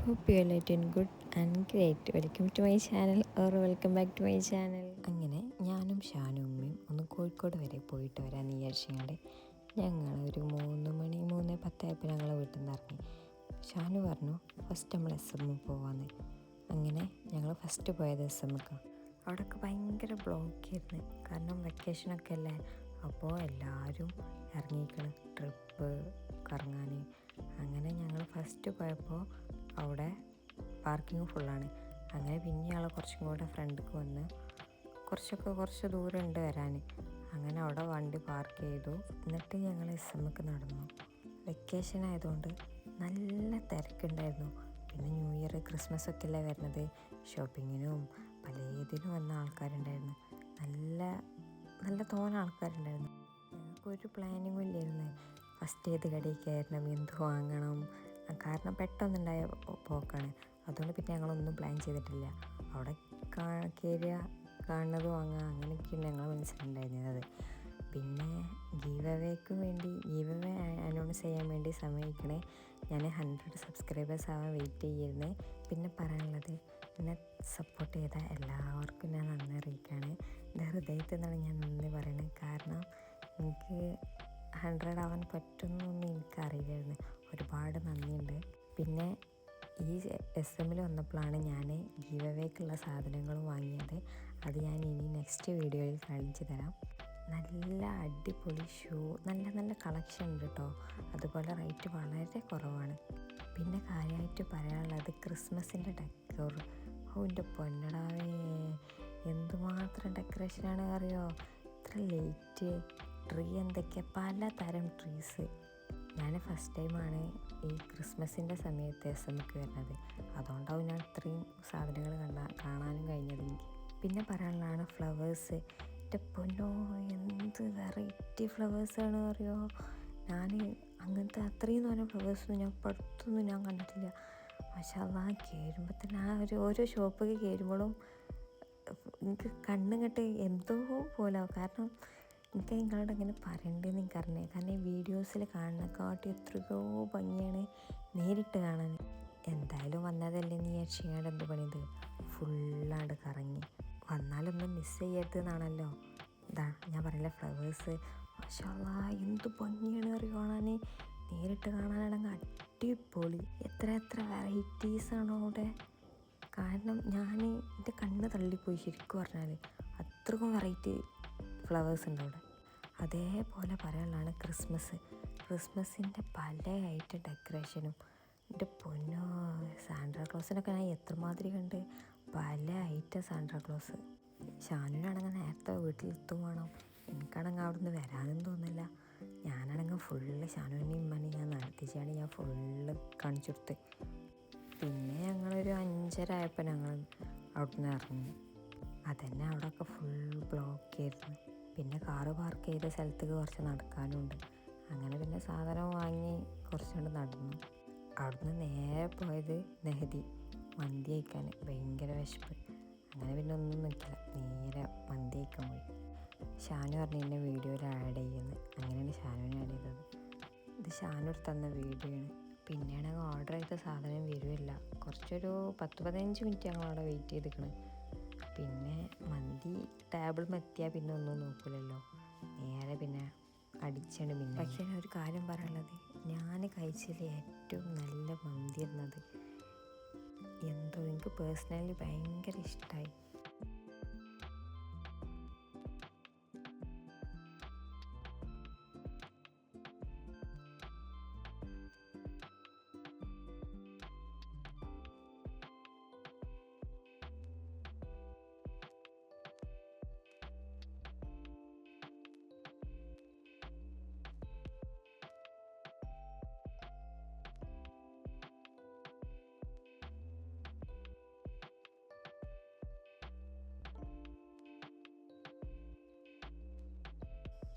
Hope you are doing good and great. Welcome to my channel or welcome back to my channel. അങ്ങനെ ഞാനും ഷാനും ഉമ്മയും ഒന്ന് കോഴിക്കോട് വരെ പോയിട്ട് വരാമെന്ന് വിചാരിച്ചുകൊണ്ട് ഞങ്ങൾ ഒരു 3:10 ഞങ്ങളെ വീട്ടിൽ നിന്ന് ഇറങ്ങി. ഷാനു പറഞ്ഞു ഫസ്റ്റ് നമ്മൾ SM പോവാന്ന്. അങ്ങനെ ഞങ്ങൾ ഫസ്റ്റ് പോയത് SMക്കാണ്. അവിടെയൊക്കെ ഭയങ്കര ബ്ലോക്കായിരുന്നു, കാരണം വെക്കേഷനൊക്കെ അല്ലേ. അപ്പോൾ എല്ലാവരും ഇറങ്ങിയിരിക്കണം ട്രിപ്പ് കറങ്ങാൻ. അങ്ങനെ ഞങ്ങൾ ഫസ്റ്റ് പോയപ്പോൾ അവിടെ പാർക്കിംഗ് ഫുള്ളാണ്. അങ്ങനെ പിന്നെ ഞങ്ങൾ കുറച്ചും കൂടെ ഫ്രണ്ടിലേക്ക് വന്ന് കുറച്ച് ദൂരം ഉണ്ട് വരാൻ. അങ്ങനെ അവിടെ വണ്ടി പാർക്ക് ചെയ്തു. എന്നിട്ട് ഞങ്ങൾ SMക്ക് നടന്നു. വെക്കേഷൻ ആയതുകൊണ്ട് നല്ല തിരക്കുണ്ടായിരുന്നു. പിന്നെ ന്യൂ ഇയർ ക്രിസ്മസ് ഒക്കെ അല്ലേ വരുന്നത്, ഷോപ്പിങ്ങിനും പലതിനും വന്ന ആൾക്കാരുണ്ടായിരുന്നു. നല്ല തോന്നെ ആൾക്കാരുണ്ടായിരുന്നു. ഞങ്ങൾക്കൊരു പ്ലാനിങ്ങും ഇല്ലായിരുന്നു ഫസ്റ്റ് ഏത് കടയിൽ കയറണം, എന്ത് വാങ്ങണം. കാരണം പെട്ടെന്നുണ്ടായ പോക്കാണ്. അതുകൊണ്ട് പിന്നെ ഞങ്ങളൊന്നും പ്ലാൻ ചെയ്തിട്ടില്ല. അവിടെ കയറുക, കാണുന്നത് വാങ്ങുക, അങ്ങനെയൊക്കെയാണ് ഞങ്ങൾ മനസ്സിലുണ്ടായിരുന്നത്. പിന്നെ ഗീവ് അവേ അനൗൺസ് ചെയ്യാൻ വേണ്ടി സമയക്കണേ ഞാൻ 100 സബ്സ്ക്രൈബേഴ്സ് ആവാൻ വെയിറ്റ് ചെയ്യുന്നത്. പിന്നെ പറയാനുള്ളത്, എന്നെ സപ്പോർട്ട് ചെയ്ത എല്ലാവർക്കും ഞാൻ നന്ദി അറിയിക്കുകയാണ്. എൻ്റെ ഹൃദയത്തിൽ നിന്നാണ് ഞാൻ നന്ദി പറയുന്നത്. കാരണം എനിക്ക് 100 ആവാൻ പറ്റുമെന്നൊന്നും എനിക്കറിയില്ലായിരുന്നു. ഒരുപാട് നന്ദിയുണ്ട്. പിന്നെ ഈ SMൽ വന്നപ്പോഴാണ് ഞാൻ ഗീവ് അവേക്കുള്ള സാധനങ്ങളും വാങ്ങിയത്. അത് ഞാൻ ഇനി നെക്സ്റ്റ് വീഡിയോയിൽ കാണിച്ചു തരാം. നല്ല അടിപൊളി ഷൂ, നല്ല കളക്ഷൻ ഉണ്ട് കേട്ടോ. അതുപോലെ റേറ്റ് വളരെ കുറവാണ്. പിന്നെ കാര്യമായിട്ട് പറയാനുള്ളത് ക്രിസ്മസിൻ്റെ ഡെക്കോർ. എൻ്റെ പൊന്നടാവേ, എന്തുമാത്രം ഡെക്കറേഷനാണ് അറിയോ. ഇത്ര ലൈറ്റ് ട്രീ, എന്തൊക്കെയാ പലതരം ട്രീസ്. ഞാൻ ഫസ്റ്റ് ടൈമാണ് ഈ ക്രിസ്മസിൻ്റെ സമയത്ത് SMക്ക് വരുന്നത്. അതുകൊണ്ടാവും ഞാൻ ഇത്രയും സാധനങ്ങൾ കാണാനും കഴിഞ്ഞത് എനിക്ക്. പിന്നെ പറയാനുള്ളതാണ് ഫ്ലവേഴ്സ്. എൻ്റെ പൊന്നോ, എന്ത് വെറൈറ്റി ഫ്ലവേഴ്സാണ് അറിയോ. ഞാൻ അങ്ങനത്തെ അത്രയും തോന്നെ ഫ്ലവേഴ്സൊന്നും ഞാൻ അടുത്തൊന്നും ഞാൻ കണ്ടിട്ടില്ല. മാഷാ അല്ലാഹ്, കയറുമ്പോൾ തന്നെ ഓരോ ഷോപ്പിൽ കയറുമ്പോഴും എനിക്ക് കണ്ണിങ്ങോട്ട് എന്തോ പോലെ. കാരണം എനിക്ക് നിങ്ങളോട് ഇങ്ങനെ പറയേണ്ടതെന്ന് എനിക്കറിഞ്ഞേ. കാരണം ഈ വീഡിയോസിൽ കാണുന്നതിനെക്കാട്ടി എത്രയോ ഭംഗിയാണ് നേരിട്ട് കാണാൻ. എന്തായാലും വന്നതല്ലേ നീ വിചാരിച്ചിങ്ങാണ്ട് എന്ത് പണിയത് ഫുള്ളാണ്ട് കറങ്ങി. വന്നാലൊന്നും മിസ് ചെയ്യരുതെന്നാണല്ലോ. ഇതാ ഞാൻ പറയില്ല, ഫ്ലവേഴ്സ് മാഷാ അല്ലാഹ് എന്ത് ഭംഗിയാണ് അറിയോ കാണാൻ. നേരിട്ട് കാണാനാണെങ്കിൽ അടിപൊളി. എത്ര വെറൈറ്റീസാണോ അവിടെ. കാരണം എൻ്റെ കണ്ണ് തള്ളിപ്പോയി ശരിക്കും പറഞ്ഞാൽ. അത്രക്കും വെറൈറ്റി ഫ്ലവേഴ്സ് ഉണ്ട് അവിടെ. അതേപോലെ പറയാനുള്ളതാണ് ക്രിസ്മസിൻ്റെ പല ഐറ്റം ഡെക്കറേഷനും. എൻ്റെ പൊന്നോ, സാന്റാക്ലോസിനൊക്കെ ഞാൻ എത്രമാതിരി കണ്ട്. പല ഐറ്റം സാന്റാക്ലോസ്. ഷാനുവിനാണെങ്കിൽ നേരത്തെ വീട്ടിലെത്തും വേണം. എനിക്കാണെങ്കിൽ അവിടെ നിന്ന് വരാനും തോന്നില്ല. ഞാനാണെങ്കിൽ ഫുള്ള് ഷാനുവിനെയും ഉമ്മനെയും ഞാൻ നടത്തിച്ചാണ് ഞാൻ ഫുള്ള് കാണിച്ചു കൊടുത്ത്. പിന്നെ ഞങ്ങളൊരു 5:30 ആയപ്പോൾ ഞങ്ങൾ അവിടെ നിന്ന് ഇറങ്ങി. അതന്നെ അവിടെയൊക്കെ ഫുൾ ബ്ലോക്കായിരുന്നു. പിന്നെ കാറ് പാർക്ക് ചെയ്ത സ്ഥലത്തേക്ക് കുറച്ച് നടക്കാനുണ്ട്. അങ്ങനെ പിന്നെ സാധനം വാങ്ങി കുറച്ചുകൊണ്ട് നടന്നു. അവിടുന്ന് നേരെ പോയത് നെഹദി മന്തി കഴിക്കാൻ. ഭയങ്കര വിശപ്പ്. അങ്ങനെ പിന്നെ ഒന്നും നിൽക്കില്ല, നേരെ മന്തി കഴിക്കാൻ പോയി. ഷാനു പറഞ്ഞു എന്നെ വീഡിയോയിൽ ആഡ് ചെയ്യുന്നത്. അങ്ങനെയാണ് ഷാനുവിനെ ആഡ് ചെയ്തത്. ഇത് ഷാനു എടുത്ത് തന്ന വീഡിയോ ആണ്. പിന്നെയാണെങ്കിൽ ഓർഡർ ചെയ്ത സാധനം വരുമില്ല. കുറച്ചൊരു 10-15 മിനിറ്റ് ഞങ്ങൾ അവിടെ വെയിറ്റ് ചെയ്തിരിക്കണം. പിന്നെ മന്തി ടേബിൾ എത്തിയാൽ പിന്നെ ഒന്നും നോക്കില്ലല്ലോ, നേരെ പിന്നെ അടിച്ചാണ്. പിന്നെ പക്ഷേ ഒരു കാര്യം പറയാനുള്ളത്, ഞാൻ കഴിച്ചതിൽ ഏറ്റവും നല്ല മന്തി എന്നത് എന്തോ എനിക്ക് പേഴ്സണലി ഭയങ്കര ഇഷ്ടമായി.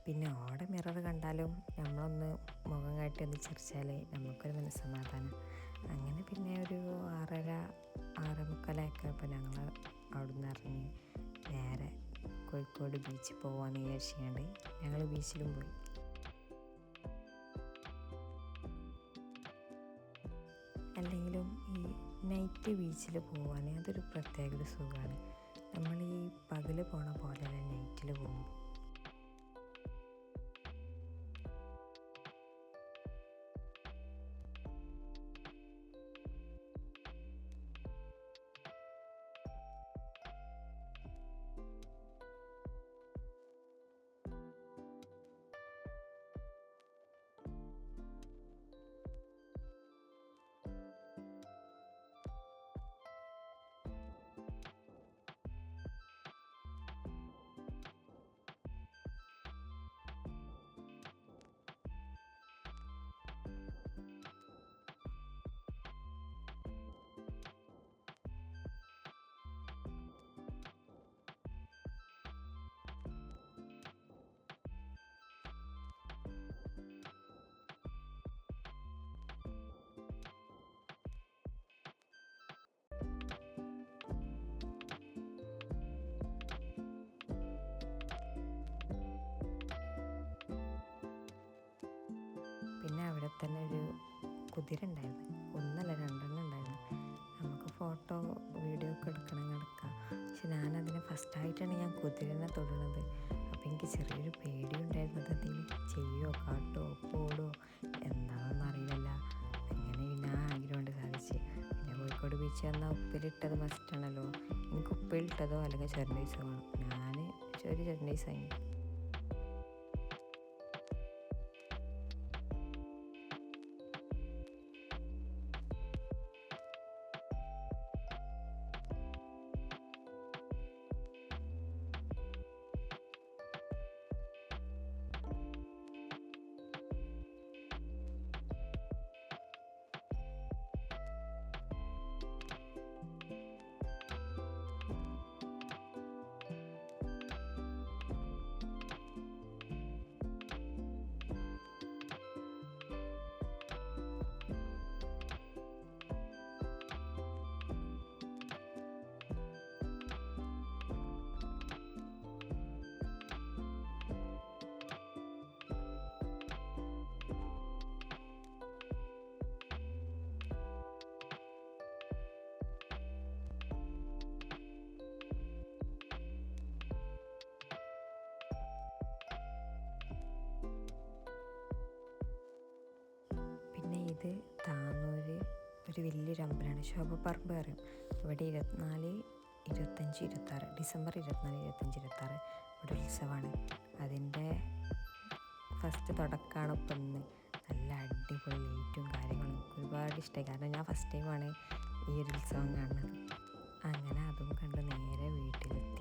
പിന്നെ ഓടെ മിറർ കണ്ടാലും നമ്മളൊന്ന് മുഖം കാട്ടി ഒന്ന് ചിരിച്ചാൽ നമുക്കൊരു മനസ്സമാധാനം. അങ്ങനെ പിന്നെ ഒരു 6:30-6:45 ആയപ്പോൾ ഞങ്ങൾ അവിടെ നിന്ന് ഇറങ്ങി നേരെ കോഴിക്കോട് ബീച്ചിൽ പോകാമെന്ന് വിചാരിച്ചുകൊണ്ട് ഞങ്ങൾ ബീച്ചിലും പോയി. അല്ലെങ്കിലും ഈ നൈറ്റ് ബീച്ചിൽ പോകാൻ അതൊരു പ്രത്യേക ഒരു സുഖമാണ്. നമ്മൾ ഈ പകൽ പോണ പോലെ നൈറ്റിൽ പോകുമ്പോൾ. പിന്നെ അവിടെ തന്നെ ഒരു കുതിര ഉണ്ടായിരുന്നു, ഒന്നല്ല രണ്ടെണ്ണം ഉണ്ടായിരുന്നു. നമുക്ക് ഫോട്ടോ വീഡിയോ ഒക്കെ എടുക്കണമെങ്കിൽ എടുക്കാം. പക്ഷെ ഞാനതിന് ഫസ്റ്റായിട്ടാണ് ഞാൻ കുതിരനെ തൊടുന്നത്. അപ്പോൾ എനിക്ക് ചെറിയൊരു പേടിയുണ്ടായിരുന്നത് എന്തെങ്കിലും ചെയ്യുമോ കാട്ടോ പോടോ എന്താണെന്ന് അറിയില്ല. അങ്ങനെ പിന്നെ ആ ആഗ്രഹം കൊണ്ട് സാധിച്ച്. പിന്നെ കോഴിക്കോട് ബീച്ച് വന്നാൽ ഉപ്പിലിട്ടത് മസ്റ്റാണല്ലോ. എനിക്ക് ഉപ്പിലിട്ടതോ അല്ലെങ്കിൽ ചെറുനൈസോ വേണം. ഞാൻ ചെറുനൈസായി. പിന്നെ ഇത് താന്നൂർ ഒരു വലിയൊരു അമ്പലമാണ്, ശോഭപ്പറമ്പ് പറയും. ഇവിടെ 24, 25, 26 ഡിസംബർ 24, 25, 26 ഇവിടെ ഉത്സവമാണ്. അതിൻ്റെ ഫസ്റ്റ് തുടക്കമാണ് ഇപ്പം ഇന്ന്. നല്ല അടിപൊളി ലൈറ്റും കാര്യങ്ങളും ഒരുപാട് ഇഷ്ടമായി. കാരണം ഞാൻ ഫസ്റ്റ് ടൈമാണ് ഈ ഒരു ഉത്സവം കാണുന്നത്. അങ്ങനെ അതും കണ്ട് നേരെ വീട്ടിലെത്തി.